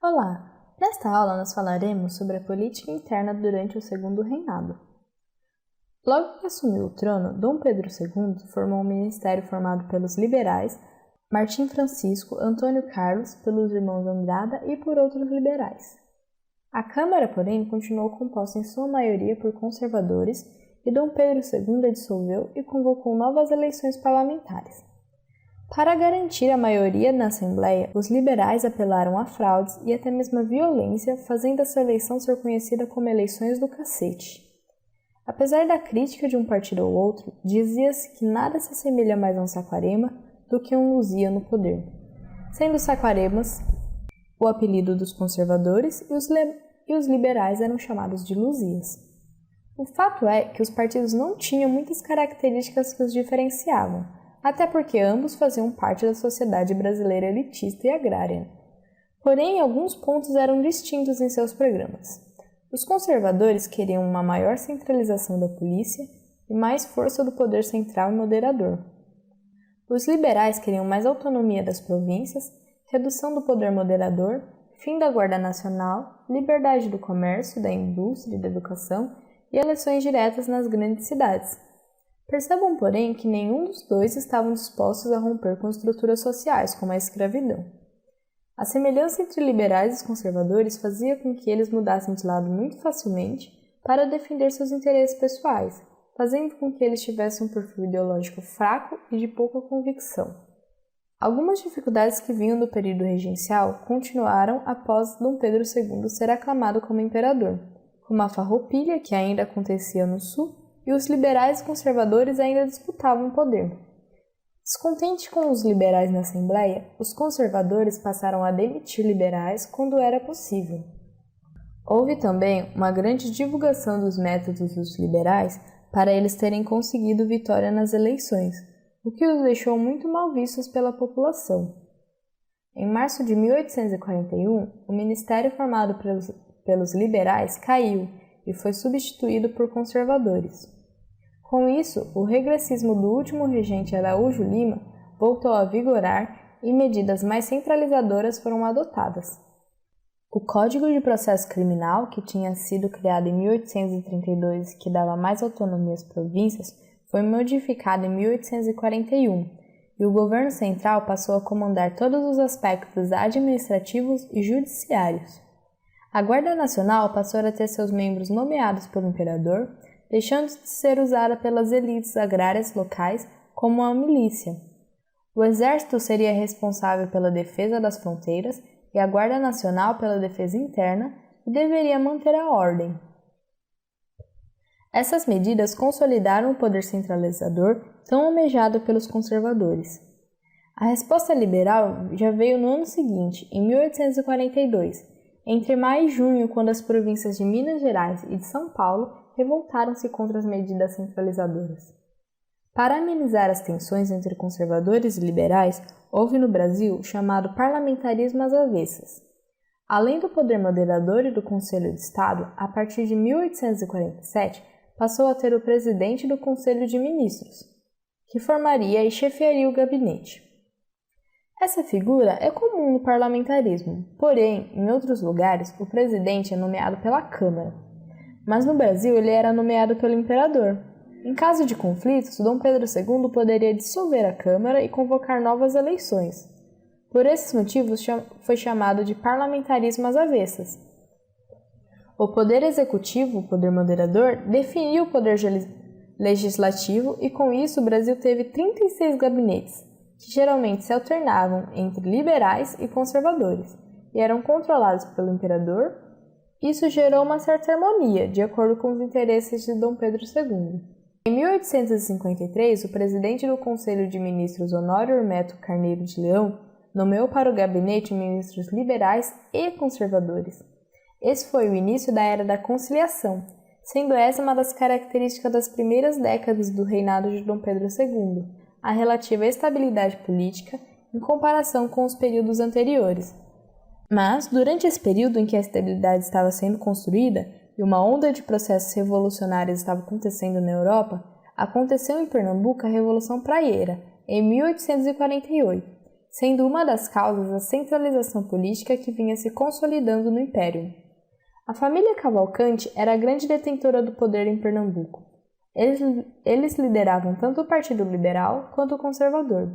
Olá! Nesta aula nós falaremos sobre a política interna durante o Segundo Reinado. Logo que assumiu o trono, Dom Pedro II formou um ministério formado pelos liberais, Martim Francisco, Antônio Carlos, pelos irmãos Andrada e por outros liberais. A Câmara, porém, continuou composta em sua maioria por conservadores e Dom Pedro II a dissolveu e convocou novas eleições parlamentares. Para garantir a maioria na Assembleia, os liberais apelaram a fraudes e até mesmo a violência, fazendo essa eleição ser conhecida como eleições do cacete. Apesar da crítica de um partido ou outro, dizia-se que nada se assemelha mais a um Saquarema do que um Luzia no poder, sendo Saquaremas o apelido dos conservadores e os liberais eram chamados de Luzias. O fato é que os partidos não tinham muitas características que os diferenciavam, até porque ambos faziam parte da sociedade brasileira elitista e agrária. Porém, alguns pontos eram distintos em seus programas. Os conservadores queriam uma maior centralização da polícia e mais força do poder central e moderador. Os liberais queriam mais autonomia das províncias, redução do poder moderador, fim da Guarda Nacional, liberdade do comércio, da indústria e da educação e eleições diretas nas grandes cidades. Percebam, porém, que nenhum dos dois estavam dispostos a romper com estruturas sociais, como a escravidão. A semelhança entre liberais e conservadores fazia com que eles mudassem de lado muito facilmente para defender seus interesses pessoais, fazendo com que eles tivessem um perfil ideológico fraco e de pouca convicção. Algumas dificuldades que vinham do período regencial continuaram após Dom Pedro II ser aclamado como imperador, como a farroupilha que ainda acontecia no sul, e os liberais e conservadores ainda disputavam o poder. Descontente com os liberais na Assembleia, os conservadores passaram a demitir liberais quando era possível. Houve também uma grande divulgação dos métodos dos liberais para eles terem conseguido vitória nas eleições, o que os deixou muito mal vistos pela população. Em março de 1841, o ministério formado pelos liberais caiu e foi substituído por conservadores. Com isso, o regressismo do último regente Araújo Lima voltou a vigorar e medidas mais centralizadoras foram adotadas. O Código de Processo Criminal, que tinha sido criado em 1832 e que dava mais autonomia às províncias, foi modificado em 1841 e o governo central passou a comandar todos os aspectos administrativos e judiciários. A Guarda Nacional passou a ter seus membros nomeados pelo imperador, deixando de ser usada pelas elites agrárias locais como a milícia. O exército seria responsável pela defesa das fronteiras e a Guarda Nacional pela defesa interna e deveria manter a ordem. Essas medidas consolidaram o poder centralizador tão almejado pelos conservadores. A resposta liberal já veio no ano seguinte, em 1842, entre maio e junho, quando as províncias de Minas Gerais e de São Paulo revoltaram-se contra as medidas centralizadoras. Para amenizar as tensões entre conservadores e liberais, houve no Brasil o chamado parlamentarismo às avessas. Além do poder moderador e do Conselho de Estado, a partir de 1847 passou a ter o presidente do Conselho de Ministros, que formaria e chefiaria o gabinete. Essa figura é comum no parlamentarismo, porém, em outros lugares, o presidente é nomeado pela Câmara. Mas no Brasil ele era nomeado pelo imperador. Em caso de conflitos, Dom Pedro II poderia dissolver a Câmara e convocar novas eleições. Por esses motivos foi chamado de parlamentarismo às avessas. O poder executivo, o poder moderador, definia o poder legislativo e com isso o Brasil teve 36 gabinetes, que geralmente se alternavam entre liberais e conservadores, e eram controlados pelo imperador. Isso gerou uma certa harmonia, de acordo com os interesses de Dom Pedro II. Em 1853, o presidente do Conselho de Ministros, Honório Hermeto Carneiro de Leão, nomeou para o gabinete ministros liberais e conservadores. Esse foi o início da Era da Conciliação, sendo essa uma das características das primeiras décadas do reinado de Dom Pedro II, a relativa estabilidade política em comparação com os períodos anteriores. Mas, durante esse período em que a estabilidade estava sendo construída e uma onda de processos revolucionários estava acontecendo na Europa, aconteceu em Pernambuco a Revolução Praieira, em 1848, sendo uma das causas a centralização política que vinha se consolidando no Império. A família Cavalcante era a grande detentora do poder em Pernambuco. Eles lideravam tanto o Partido Liberal quanto o Conservador.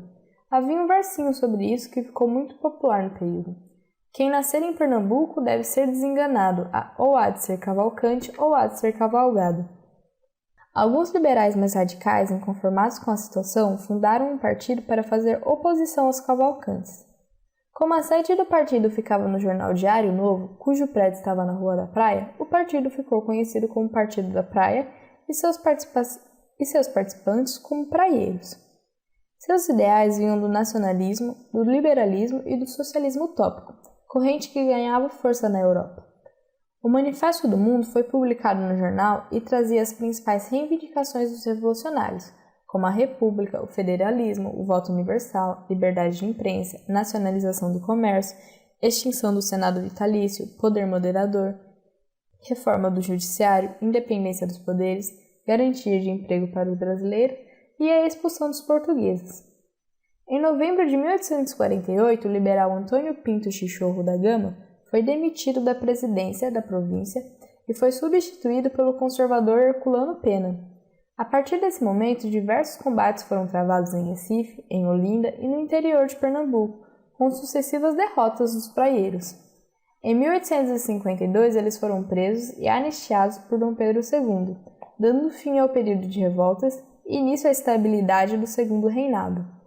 Havia um versinho sobre isso que ficou muito popular no período. Quem nascer em Pernambuco deve ser desenganado, ou há de ser cavalcante ou há de ser cavalgado. Alguns liberais mais radicais, inconformados com a situação, fundaram um partido para fazer oposição aos cavalcantes. Como a sede do partido ficava no jornal Diário Novo, cujo prédio estava na Rua da Praia, o partido ficou conhecido como Partido da Praia e seus participantes como praieiros. Seus ideais vinham do nacionalismo, do liberalismo e do socialismo utópico, corrente que ganhava força na Europa. O Manifesto do Mundo foi publicado no jornal e trazia as principais reivindicações dos revolucionários, como a república, o federalismo, o voto universal, liberdade de imprensa, nacionalização do comércio, extinção do Senado vitalício, poder moderador, reforma do judiciário, independência dos poderes, garantia de emprego para o brasileiro e a expulsão dos portugueses. Em novembro de 1848, o liberal Antônio Pinto Chichorro da Gama foi demitido da presidência da província e foi substituído pelo conservador Herculano Pena. A partir desse momento, diversos combates foram travados em Recife, em Olinda e no interior de Pernambuco, com sucessivas derrotas dos praieiros. Em 1852, eles foram presos e anistiados por Dom Pedro II, dando fim ao período de revoltas e início à estabilidade do Segundo Reinado.